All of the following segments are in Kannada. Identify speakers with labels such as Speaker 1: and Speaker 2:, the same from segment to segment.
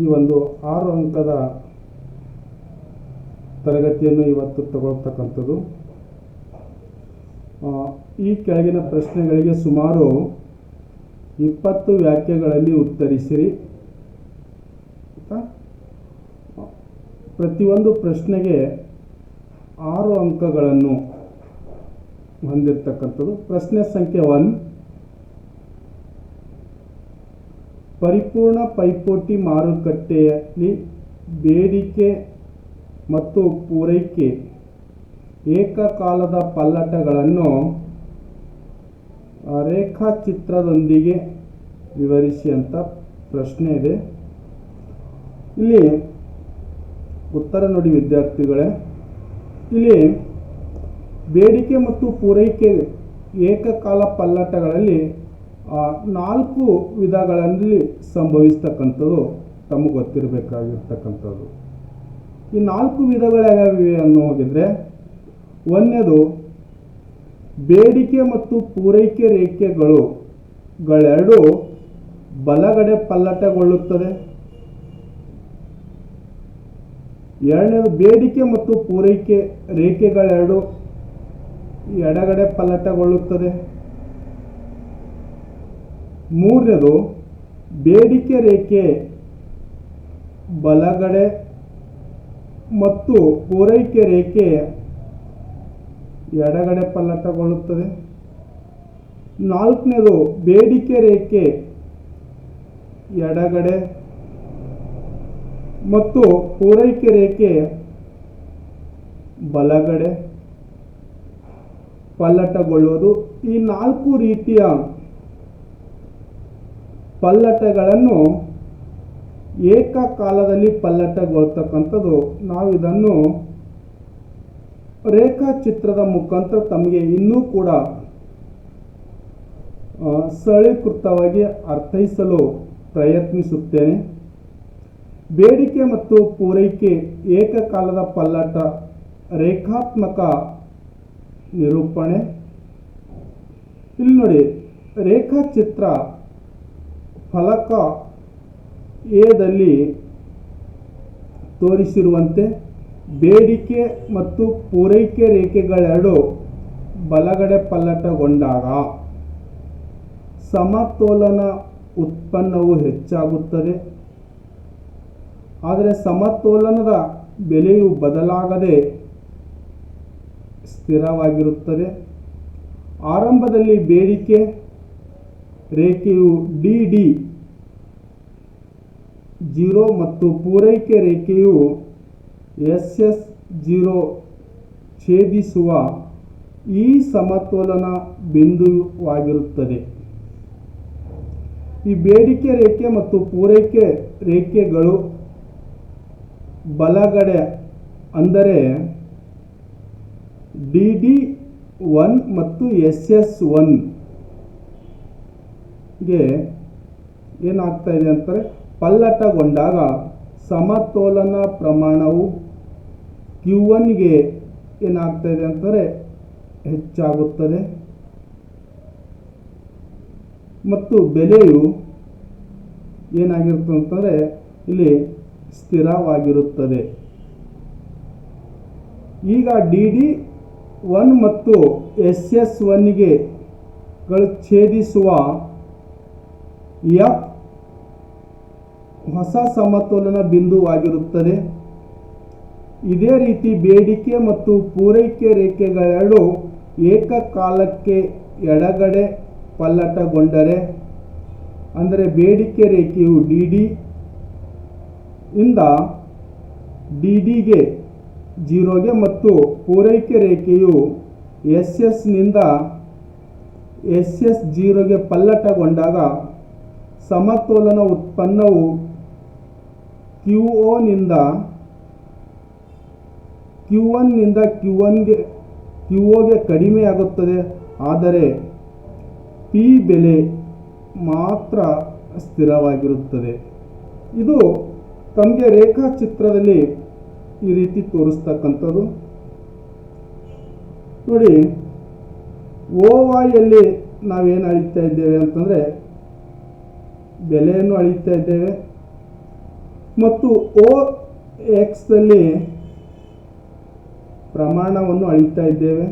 Speaker 1: ಈ ಒಂದು 6 ಅಂಕದ ತರಗತಿಯನ್ನು ಇವತ್ತು ತಗೊಳ್ತಕ್ಕಂಥದ್ದು. ಈ ಕೆಳಗಿನ ಪ್ರಶ್ನೆಗಳಿಗೆ ಸುಮಾರು 20 ವಾಕ್ಯಗಳಲ್ಲಿ ಉತ್ತರಿಸಿರಿ. ಪ್ರತಿಯೊಂದು ಪ್ರಶ್ನೆಗೆ 6 ಅಂಕಗಳನ್ನು ಹೊಂದಿರತಕ್ಕಂಥದ್ದು. ಪ್ರಶ್ನೆ ಸಂಖ್ಯೆ 1, ಪರಿಪೂರ್ಣ ಪೈಪೋಟಿ ಮಾರುಕಟ್ಟೆಯಲ್ಲಿ ಬೇಡಿಕೆ ಮತ್ತು ಪೂರೈಕೆ ಏಕಕಾಲದ ಪಲ್ಲಟಗಳನ್ನು ರೇಖಾಚಿತ್ರದೊಂದಿಗೆ ವಿವರಿಸಿ ಅಂತ ಪ್ರಶ್ನೆ ಇದೆ. ಇಲ್ಲಿ ಉತ್ತರ ನೋಡಿ ವಿದ್ಯಾರ್ಥಿಗಳೇ. ಇಲ್ಲಿ ಬೇಡಿಕೆ ಮತ್ತು ಪೂರೈಕೆ ಏಕಕಾಲ ಪಲ್ಲಟಗಳಲ್ಲಿ 4 ವಿಧಗಳಲ್ಲಿ ಸಂಭವಿಸ್ತಕ್ಕಂಥದ್ದು ತಮಗೆ ಗೊತ್ತಿರಬೇಕಾಗಿರ್ತಕ್ಕಂಥದ್ದು. ಈ 4 ವಿಧಗಳು ಯಾವ್ಯಾವಿವೆ ಅನ್ನೋ ಹೋಗಿದ್ರೆ, ಒಂದನೇದು ಬೇಡಿಕೆ ಮತ್ತು ಪೂರೈಕೆ ರೇಖೆಗಳೆರಡು ಬಲಗಡೆ ಪಲ್ಲಟಗೊಳ್ಳುತ್ತದೆ. ಎರಡನೇದು ಬೇಡಿಕೆ ಮತ್ತು ಪೂರೈಕೆ ರೇಖೆಗಳೆರಡು ಎಡಗಡೆ ಪಲ್ಲಟಗೊಳ್ಳುತ್ತದೆ. ಮೂರನೇದು ಬೇಡಿಕೆ ರೇಖೆ ಬಲಗಡೆ ಮತ್ತು ಪೂರೈಕೆ ರೇಖೆ ಎಡಗಡೆ ಪಲ್ಲಟಗೊಳ್ಳುತ್ತದೆ. ನಾಲ್ಕನೇದು ಬೇಡಿಕೆ ರೇಖೆ ಎಡಗಡೆ ಮತ್ತು ಪೂರೈಕೆ ರೇಖೆ ಬಲಗಡೆ ಪಲ್ಲಟಗೊಳ್ಳುವುದು. ಈ 4 ರೀತಿಯ ಪಲ್ಲಟಗಳನ್ನು ಏಕಕಾಲದಲ್ಲಿ ಪಲ್ಲಟಗೊಳ್ತಕ್ಕಂಥದ್ದು. ನಾವು ಇದನ್ನು ರೇಖಾಚಿತ್ರದ ಮುಖಾಂತರ ತಮಗೆ ಇನ್ನೂ ಕೂಡ ಸರಳೀಕೃತವಾಗಿ ಅರ್ಥೈಸಲು ಪ್ರಯತ್ನಿಸುತ್ತೇನೆ. ಬೇಡಿಕೆ ಮತ್ತು ಪೂರೈಕೆ ಏಕಕಾಲದ ಪಲ್ಲಟ ರೇಖಾತ್ಮಕ ನಿರೂಪಣೆ. ಇಲ್ಲಿ ನೋಡಿ, ರೇಖಾಚಿತ್ರ ಫಲಕ ಎದಲ್ಲಿ ತೋರಿಸಿರುವಂತೆ ಬೇಡಿಕೆ ಮತ್ತು ಪೂರೈಕೆ ರೇಖೆಗಳೆರಡು ಬಲಗಡೆ ಪಲ್ಲಟಗೊಂಡಾಗ ಸಮತೋಲನ ಉತ್ಪನ್ನವು ಹೆಚ್ಚಾಗುತ್ತದೆ. ಆದರೆ ಸಮತೋಲನದ ಬೆಲೆಯು ಬದಲಾಗದೆ ಸ್ಥಿರವಾಗಿರುತ್ತದೆ. ಆರಂಭದಲ್ಲಿ ಬೇಡಿಕೆ ರೇಖೆಯು ಡಿ 0 ಮತ್ತು ಪೂರೈಕೆ ರೇಖೆಯು SS 0 ಛೇದಿಸುವ ಈ ಸಮತೋಲನ ಬಿಂದುವಾಗಿರುತ್ತದೆ. ಈ ಬೇಡಿಕೆ ರೇಖೆ ಮತ್ತು ಪೂರೈಕೆ ರೇಖೆಗಳು ಬಲಗಡೆ ಅಂದರೆ DD1 ಮತ್ತು SS1 ಗೆ ಏನಾಗ್ತಾ ಇದೆ ಅಂತಾರೆ, ಪಲ್ಲಟಗೊಂಡಾಗ ಸಮತೋಲನ ಪ್ರಮಾಣವು Q1 ಗೆ ಏನಾಗ್ತಾ ಇದೆ ಅಂತಾರೆ, ಹೆಚ್ಚಾಗುತ್ತದೆ ಮತ್ತು ಬೆಲೆಯು ಏನಾಗಿರುತ್ತೆ ಅಂತಂದರೆ ಇಲ್ಲಿ ಸ್ಥಿರವಾಗಿರುತ್ತದೆ. ಈಗ DD1 ಮತ್ತು SS1 ಗೆ ಛೇದಿಸುವ F ಹೊಸ ಸಮತೋಲನ ಬಿಂದುವಾಗಿರುತ್ತದೆ. ಇದೇ ರೀತಿ ಬೇಡಿಕೆ ಮತ್ತು ಪೂರೈಕೆ ರೇಖೆಗಳೆರಡು ಏಕಕಾಲಕ್ಕೆ ಎಡಗಡೆ ಪಲ್ಲಟಗೊಂಡರೆ, ಅಂದರೆ ಬೇಡಿಕೆ ರೇಖೆಯು DD ಇಂದ DD ಗೆ 0ಗೆ ಮತ್ತು ಪೂರೈಕೆ ರೇಖೆಯು SS ನಿಂದ SS 0ಗೆ ಪಲ್ಲಟಗೊಂಡಾಗ ಸಮತೋಲನ ಉತ್ಪನ್ನವು Q1 ನಿಂದ QO ಗೆ ಕಡಿಮೆಯಾಗುತ್ತದೆ. ಆದರೆ P ಬೆಲೆ ಮಾತ್ರ ಸ್ಥಿರವಾಗಿರುತ್ತದೆ. ಇದು ತಮಗೆ ರೇಖಾಚಿತ್ರದಲ್ಲಿ ಈ ರೀತಿ ತೋರಿಸ್ತಕ್ಕಂಥದ್ದು. ನೋಡಿ, OY ಯಲ್ಲಿ ನಾವೇನು ಅಳಿತಾ ಇದ್ದೇವೆ ಅಂತಂದರೆ ಬೆಲೆಯನ್ನು ಅಳಿತಾ ಇದ್ದೇವೆ. ಮತ್ತು ಓ ಎಕ್ಸ್ದಲ್ಲಿ ಪ್ರಮಾಣವನ್ನು ಅಳಿತಾ ಇದ್ದೇವೆ.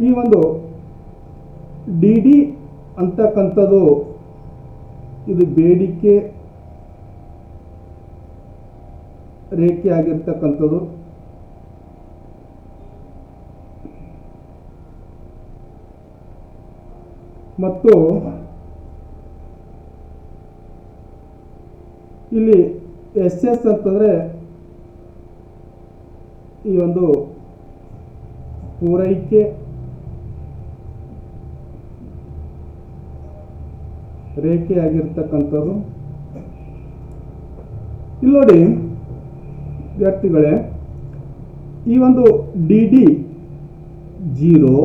Speaker 1: ಈ ಒಂದು ಡಿ ಡಿ ಅಂತಕ್ಕಂಥದ್ದು ಇದು ಬೇಡಿಕೆ ರೇಖೆ ಆಗಿರ್ತಕ್ಕಂಥದ್ದು. ಮತ್ತು ಇಲ್ಲಿ ಎಸ್ ಎಸ್ ಅಂತಂದರೆ ಈ ಒಂದು ಪೂರೈಕೆ ರೇಖೆ ಆಗಿರ್ತಕ್ಕಂಥದ್ದು. ಇಲ್ಲಿ ನೋಡಿ ವಿದ್ಯಾರ್ಥಿಗಳೇ, ಈ ಒಂದು ಡಿ ಡಿ 0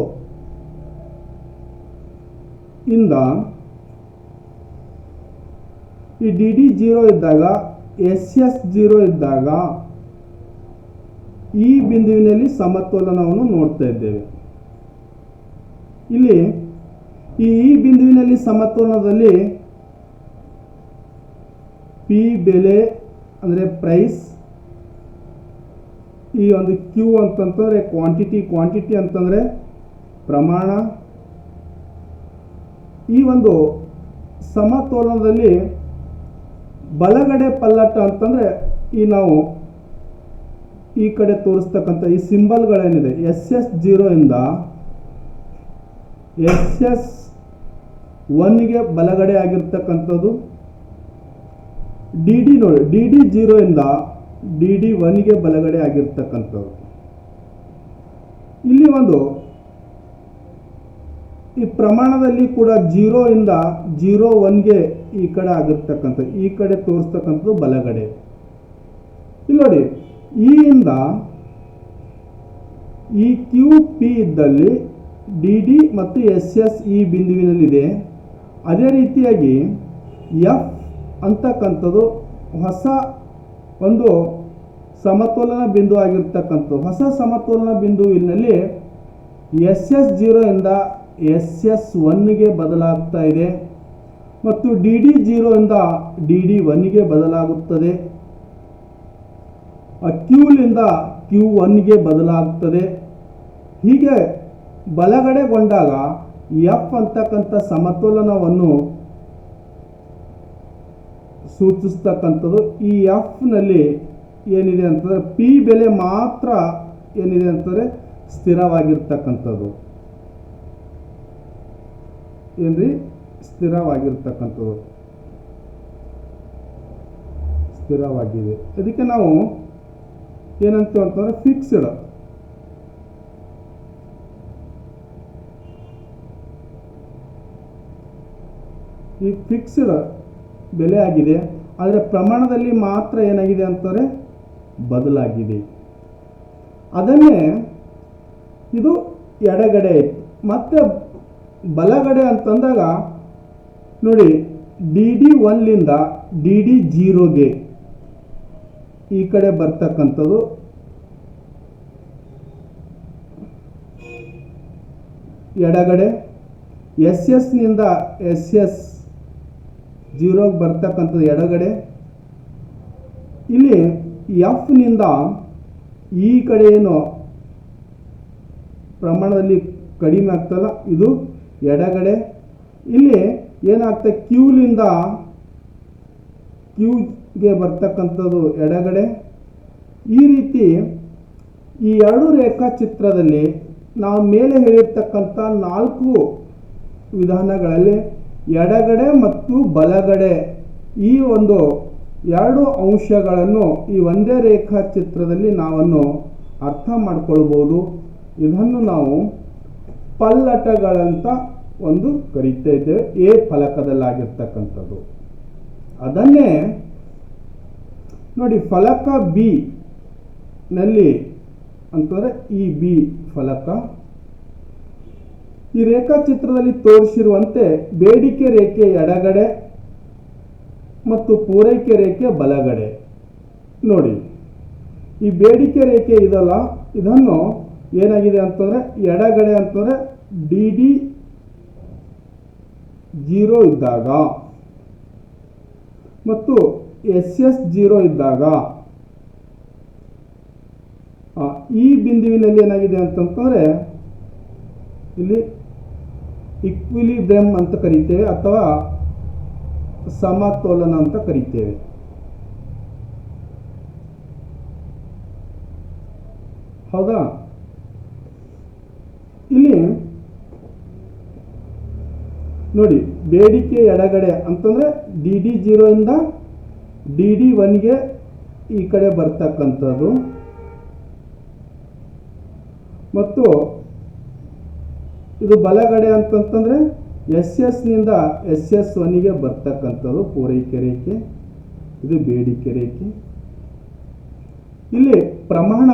Speaker 1: ಇಂದ ಈ ಡಿ ಡಿ 0 ಇದ್ದಾಗ ಎಸ್ ಎಸ್ 0 ಇದ್ದಾಗ ಈ ಬಿಂದುವಿನಲ್ಲಿ ಸಮತೋಲನವನ್ನು ನೋಡ್ತಾ ಇದ್ದೇವೆ. ಇಲ್ಲಿ ಈ ಬಿಂದುವಿನಲ್ಲಿ ಸಮತೋಲನದಲ್ಲಿ ಪಿ ಬೆಲೆ ಅಂದರೆ ಪ್ರೈಸ್, ಈ ಒಂದು ಕ್ಯೂ ಅಂತಂತಂದರೆ ಕ್ವಾಂಟಿಟಿ ಅಂತಂದರೆ ಪ್ರಮಾಣ. ಈ ಒಂದು ಸಮತೋಲನದಲ್ಲಿ ಬಲಗಡೆ ಪಲ್ಲಟ ಅಂತಂದರೆ ಈ ನಾವು ಈ ಕಡೆ ತೋರಿಸ್ತಕ್ಕಂಥ ಈ ಸಿಂಬಲ್ಗಳೇನಿದೆ ಎಸ್ ಎಸ್ 0 ಇಂದ ಎಸ್ ಎಸ್ 1ಗೆ ಬಲಗಡೆ ಆಗಿರ್ತಕ್ಕಂಥದ್ದು. ಡಿ ಡಿ ನೋಡಿ, ಡಿ ಡಿ 0 ಇಂದ ಡಿ ಡಿ 1ಗೆ ಬಲಗಡೆ ಆಗಿರ್ತಕ್ಕಂಥದ್ದು. ಇಲ್ಲಿ ಒಂದು ಈ ಪ್ರಮಾಣದಲ್ಲಿ ಕೂಡ 0 ಇಂದ 0-1ಗೆ ಈ ಕಡೆ ಆಗಿರ್ತಕ್ಕಂಥದ್ದು, ಈ ಕಡೆ ತೋರಿಸ್ತಕ್ಕಂಥದ್ದು ಬಲಗಡೆ. ಇಲ್ಲಿ ನೋಡಿ, ಈ ಇಂದ ಈ ಕ್ಯೂ ಪಿ ಇದ್ದಲ್ಲಿ ಡಿ ಡಿ ಮತ್ತು ಎಸ್ ಎಸ್ ಈ ಬಿಂದುವಿನಲ್ಲಿದೆ. ಅದೇ ರೀತಿಯಾಗಿ ಎಫ್ ಅಂತಕ್ಕಂಥದ್ದು ಹೊಸ ಒಂದು ಸಮತೋಲನ ಬಿಂದು ಆಗಿರ್ತಕ್ಕಂಥದ್ದು. ಹೊಸ ಸಮತೋಲನ ಬಿಂದುವಿನಲ್ಲಿ ಎಸ್ ಎಸ್ 0 ಇಂದ ಎಸ್ ಎಸ್ 1ಗೆ ಬದಲಾಗ್ತಾ ಇದೆ ಮತ್ತು ಡಿ ಡಿ 0 ಇಂದ ಡಿ ಡಿ 1ಗೆ ಬದಲಾಗುತ್ತದೆ. ಕ್ಯೂಲಿಂದ ಕ್ಯೂ 1ಗೆ ಬದಲಾಗ್ತದೆ. ಹೀಗೆ ಬಲಗಡೆಗೊಂಡಾಗ ಎಫ್ ಅಂತಕ್ಕಂಥ ಸಮತೋಲನವನ್ನು ಸೂಚಿಸ್ತಕ್ಕಂಥದ್ದು. ಈ ಎಫ್ನಲ್ಲಿ ಏನಿದೆ ಅಂತಂದರೆ ಪಿ ಬೆಲೆ ಮಾತ್ರ ಏನಿದೆ ಅಂತಂದರೆ ಸ್ಥಿರವಾಗಿರ್ತಕ್ಕಂಥದ್ದು. ಏನ್ರಿ ಸ್ಥಿರವಾಗಿರ್ತಕ್ಕಂಥದ್ದು, ಸ್ಥಿರವಾಗಿದೆ. ಅದಕ್ಕೆ ನಾವು ಏನಂತೀವಿ ಅಂತಂದರೆ ಫಿಕ್ಸ್ಡ್. ಈ ಫಿಕ್ಸ್ಡ್ ಬೆಲೆ ಆಗಿದೆ, ಆದರೆ ಪ್ರಮಾಣದಲ್ಲಿ ಮಾತ್ರ ಏನಾಗಿದೆ ಅಂತಂದರೆ ಬದಲಾಗಿದೆ. ಅದನ್ನೇ ಇದು ಎಡಗಡೆ ಇತ್ತು. ಮತ್ತೆ ಬಲಗಡೆ ಅಂತಂದಾಗ ನೋಡಿ, ಡಿ ಡಿ 1ಲಿಂದ ಡಿ ಡಿ 0ಗೆ ಈ ಕಡೆ ಬರ್ತಕ್ಕಂಥದ್ದು ಎಡಗಡೆ. ಎಸ್ ಎಸ್ನಿಂದ ಎಸ್ ಎಸ್ 0ಗೆ ಬರ್ತಕ್ಕಂಥದ್ದು ಎಡಗಡೆ. ಇಲ್ಲಿ ಎಫ್ನಿಂದ ಈ ಕಡೆ ಏನು ಪ್ರಮಾಣದಲ್ಲಿ ಕಡಿಮೆ ಆಗ್ತಲ್ಲ, ಇದು ಎಡಗಡೆ. ಇಲ್ಲಿ ಏನಾಗ್ತದೆ, ಕ್ಯೂಲಿಂದ ಕ್ಯೂಗೆ ಬರ್ತಕ್ಕಂಥದ್ದು ಎಡಗಡೆ. ಈ ರೀತಿ ಈ ಎರಡು ರೇಖಾಚಿತ್ರದಲ್ಲಿ ನಾವು ಮೇಲೆ ಹೇಳಿರ್ತಕ್ಕಂಥ 4 ವಿಧಾನಗಳಲ್ಲಿ ಎಡಗಡೆ ಮತ್ತು ಬಲಗಡೆ ಈ ಒಂದು 2 ಅಂಶಗಳನ್ನು ಈ ಒಂದೇ ರೇಖಾಚಿತ್ರದಲ್ಲಿ ನಾವನ್ನು ಅರ್ಥ ಮಾಡಿಕೊಳ್ಬೋದು. ಇದನ್ನು ನಾವು ಪಲ್ಲಟಗಳಂತ ಒಂದು ಕರೀತಾ ಇದ್ದೇವೆ, ಎ ಫಲಕದಲ್ಲಾಗಿರ್ತಕ್ಕಂಥದ್ದು. ಅದನ್ನೇ ನೋಡಿ, ಫಲಕ ಬಿ ನಲ್ಲಿ ಅಂತಂದರೆ ಈ ಬಿ ಫಲಕ, ಈ ರೇಖಾಚಿತ್ರದಲ್ಲಿ ತೋರಿಸಿರುವಂತೆ ಬೇಡಿಕೆ ರೇಖೆ ಎಡಗಡೆ ಮತ್ತು ಪೂರೈಕೆ ರೇಖೆ ಬಲಗಡೆ. ನೋಡಿ, ಈ ಬೇಡಿಕೆ ರೇಖೆ ಇದಲ್ಲ, ಇದನ್ನು ಏನಾಗಿದೆ ಅಂತಂದರೆ ಎಡಗಡೆ ಅಂತಂದರೆ ಡಿ ಡಿ 0 ಇದ್ದಾಗ ಮತ್ತು SS0 ಇದ್ದಾಗ ಈ ಬಿಂದುವಿನಲ್ಲಿ ಏನಾಗಿದೆ ಅಂತಂತಂದರೆ ಇಲ್ಲಿ ಇಕ್ವಿಲಿಬ್ರಿಯಂ ಅಂತ ಕರೀತೇವೆ ಅಥವಾ ಸಮತೋಲನ ಅಂತ ಕರೀತೇವೆ. ಹೌದಾ? ಇಲ್ಲಿ ನೋಡಿ, ಬೇಡಿಕೆ ಎಡಗಡೆ ಅಂತಂದರೆ DD0 ಇಂದ DD1ಗೆ ಈ ಕಡೆ ಬರ್ತಕ್ಕಂಥದ್ದು ಮತ್ತು ಇದು ಬಲಗಡೆ ಅಂತಂತಂದರೆ SS ನಿಂದ SS1ಗೆ ಬರ್ತಕ್ಕಂಥದ್ದು ಪೂರೈಕೆ ರೇಖೆ, ಇದು ಬೇಡಿಕೆ ರೇಖೆ. ಇಲ್ಲಿ ಪ್ರಮಾಣ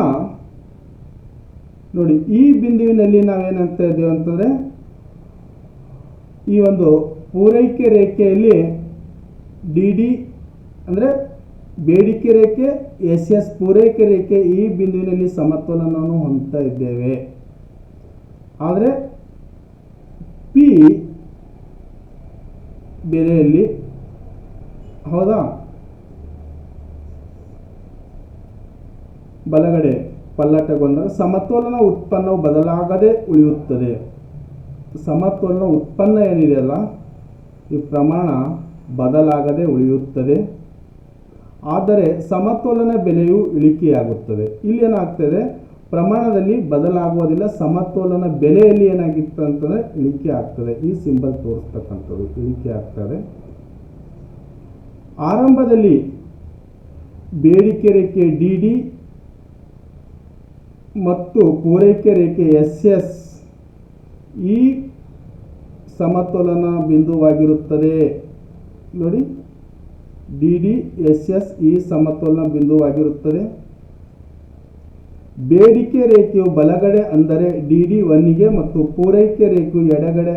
Speaker 1: ನೋಡಿ, ಈ ಬಿಂದುವಿನಲ್ಲಿ ನಾವೇನಂತ ಇದ್ದೇವೆ ಅಂತಂದರೆ ಈ ಒಂದು ಪೂರೈಕೆ ರೇಖೆಯಲ್ಲಿ DD ಅಂದರೆ ಬೇಡಿಕೆ ರೇಖೆ, SS ಪೂರೈಕೆ ರೇಖೆ, ಈ ಬಿಂದುವಿನಲ್ಲಿ ಸಮತೋಲನವನ್ನು ಹೊಂದ್ತಾ ಇದ್ದೇವೆ. ಆದರೆ P ಬೆಲೆಯಲ್ಲಿ, ಹೌದಾ, ಬಲಗಡೆ ಪಲ್ಲಟಗೊಂಡಾಗ ಸಮತೋಲನ ಉತ್ಪನ್ನವು ಬದಲಾಗದೆ ಉಳಿಯುತ್ತದೆ. ಸಮತೋಲನ ಉತ್ಪನ್ನ ಏನಿದೆಯಲ್ಲ, ಈ ಪ್ರಮಾಣ ಬದಲಾಗದೆ ಉಳಿಯುತ್ತದೆ. ಆದರೆ ಸಮತೋಲನ ಬೆಲೆಯು ಇಳಿಕೆಯಾಗುತ್ತದೆ. ಇಲ್ಲಿ ಏನಾಗ್ತದೆ, ಪ್ರಮಾಣದಲ್ಲಿ ಬದಲಾಗುವುದಿಲ್ಲ, ಸಮತೋಲನ ಬೆಲೆಯಲ್ಲಿ ಏನಾಗಿತ್ತು ಅಂತಂದರೆ ಇಳಿಕೆ ಆಗ್ತದೆ. ಈ ಸಿಂಬಲ್ ತೋರಿಸ್ತಕ್ಕಂಥದ್ದು ಇಳಿಕೆ ಆಗ್ತದೆ. ಆರಂಭದಲ್ಲಿ ಬೇಡಿಕೆ ರೇಖೆ DD ಮತ್ತು ಪೂರೈಕೆ ರೇಖೆ SS ಈ ಸಮತೋಲನ ಬಿಂದುವಾಗಿರುತ್ತದೆ. ನೋಡಿ, DD SS ಈ ಸಮತೋಲನ ಬಿಂದುವಾಗಿರುತ್ತದೆ. ಬೇಡಿಕೆ ರೇಖೆಯು ಬಲಗಡೆ ಅಂದರೆ DD1ಗೆ ಮತ್ತು ಪೂರೈಕೆ ರೇಖೆಯು ಎಡಗಡೆ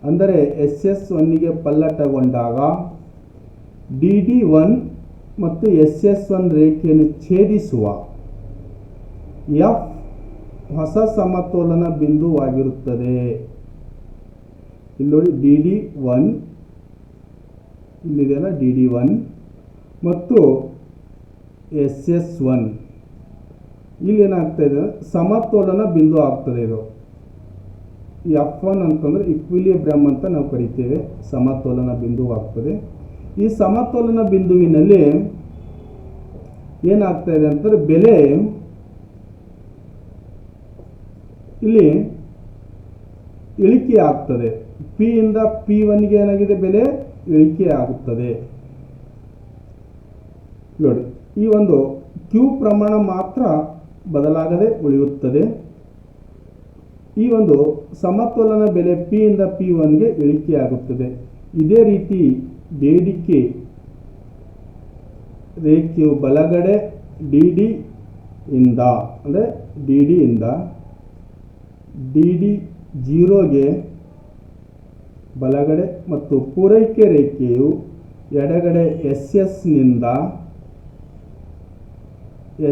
Speaker 1: ಅಂದರೆ SS1ಗೆ ಪಲ್ಲಟಗೊಂಡಾಗ DD1 ಮತ್ತು SS1 ರೇಖೆಯನ್ನು ಛೇದಿಸುವ F ಹೊಸ ಸಮತೋಲನ ಬಿಂದುವಾಗಿರುತ್ತದೆ. ಇಲ್ಲಿ ನೋಡಿ, DD1 ಇಲ್ಲಿದೆಯಲ್ಲ, DD1 ಮತ್ತು SS1 ಇಲ್ಲಿ ಏನಾಗ್ತಾ ಇದೆ, ಸಮತೋಲನ ಬಿಂದು ಆಗ್ತದೆ. ಇದು F1 ಅಂತಂದರೆ ಇಕ್ವಿಲಿಬ್ರಿಯಂ ಅಂತ ನಾವು ಕರಿತೇವೆ, ಸಮತೋಲನ ಬಿಂದು ಆಗ್ತದೆ. ಈ ಸಮತೋಲನ ಬಿಂದುವಿನಲ್ಲಿ ಏನಾಗ್ತಾ ಇದೆ ಅಂತಂದರೆ ಬೆಲೆ ಇಲ್ಲಿ ಇಳಿಕೆ ಆಗ್ತದೆ. P ಇಂದ P1ಗೆ ಏನಾಗಿದೆ, ಬೆಲೆ ಇಳಿಕೆ ಆಗುತ್ತದೆ. ನೋಡಿ, ಈ ಒಂದು Q ಪ್ರಮಾಣ ಮಾತ್ರ ಬದಲಾಗದೆ ಉಳಿಯುತ್ತದೆ. ಈ ಒಂದು ಸಮತೋಲನ ಬೆಲೆ P ಇಂದ P1ಗೆ ಇಳಿಕೆ ಆಗುತ್ತದೆ. ಇದೇ ರೀತಿ ಬೇಡಿಕೆ ರೇಖೆಯು ಬಲಗಡೆ DD ಇಂದ ಅಂದರೆ DD ಇಂದ DD0ಗೆ ಬಲಗಡೆ ಮತ್ತು ಪೂರೈಕೆ ರೇಖೆಯು ಎಡಗಡೆ SS ನಿಂದ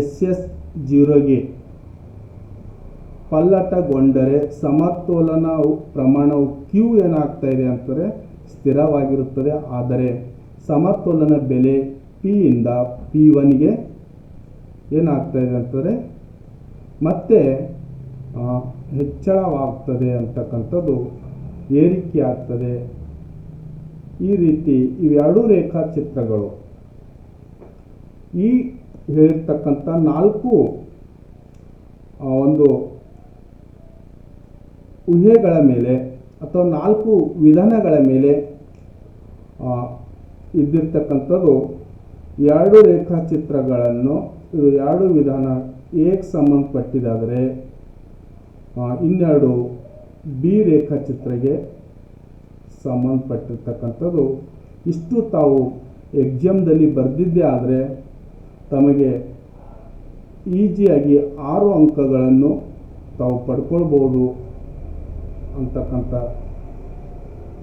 Speaker 1: SS0ಗೆ ಪಲ್ಲಟಗೊಂಡರೆ ಸಮತೋಲನ ಪ್ರಮಾಣವು Q ಏನಾಗ್ತಾ ಇದೆ ಅಂತಂದರೆ ಸ್ಥಿರವಾಗಿರುತ್ತದೆ. ಆದರೆ ಸಮತೋಲನ ಬೆಲೆ P ಇಂದ P1ಗೆ ಏನಾಗ್ತಾ ಇದೆ ಅಂತಂದರೆ ಮತ್ತೆ ಹೆಚ್ಚಳವಾಗ್ತದೆ ಅಂತಕ್ಕಂಥದ್ದು, ಏರಿಕೆ ಆಗ್ತದೆ. ಈ ರೀತಿ ಇವೆರಡೂ ರೇಖಾಚಿತ್ರಗಳು ಈ ಹೇಳಿರ್ತಕ್ಕಂಥ 4 ಒಂದು ಊಹೆಗಳ ಮೇಲೆ ಅಥವಾ 4 ವಿಧಾನಗಳ ಮೇಲೆ ಇದ್ದಿರ್ತಕ್ಕಂಥದ್ದು. 2 ರೇಖಾಚಿತ್ರಗಳನ್ನು, ಇದು 2 ವಿಧಾನ Aಗೆ ಸಂಬಂಧಪಟ್ಟಿದ್ದಾದರೆ ಇನ್ನೆರಡು B ರೇಖಾಚಿತ್ರಕ್ಕೆ ಸಂಬಂಧಪಟ್ಟಿರ್ತಕ್ಕಂಥದ್ದು. ಇಷ್ಟು ತಾವು ಎಕ್ಸಾಮ್ದಲ್ಲಿ ಬರೆದಿದ್ದೇ ಆದರೆ ತಮಗೆ ಈಸಿಯಾಗಿ 6 ಅಂಕಗಳನ್ನು ತಾವು ಪಡ್ಕೊಳ್ಬೋದು ಅಂತಕ್ಕಂಥ